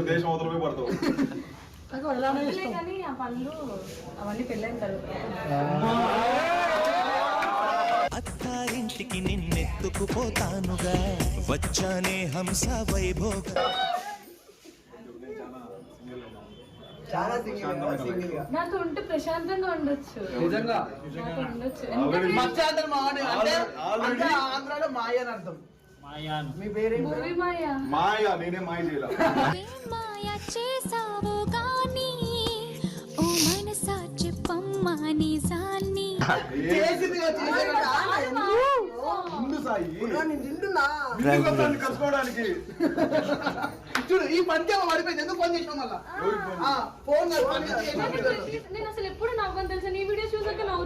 దేశం అవతలమే పడతావు కానీ ఆ పనులు అవన్నీ పెళ్ళైన తర్వాత అత్తారింటికి నిన్నెత్తుకుపోతానుగా వచ్చానే హంస వైభోగ నాతో ఉంటే ప్రశాంతంగా ఉండొచ్చు నిజంగా ఉండొచ్చు ఆంధ్రాలో మాయ అని అర్థం. మీ పేరు మాయా నేనే మాయ చేయాల మాయ చేసావు గాని ఓ మనసా చెప్పమ్మా నిజాన్ని కలుసుకోవడానికి చూడు ఈ పనికి పడిపోయింది. ఎందుకు ఫోన్ చేసినావు మళ్ళా? ఫోన్ నేను అసలు ఎప్పుడు నవ్వను తెలుసా నీ వీడియో చూసాక నవ్వు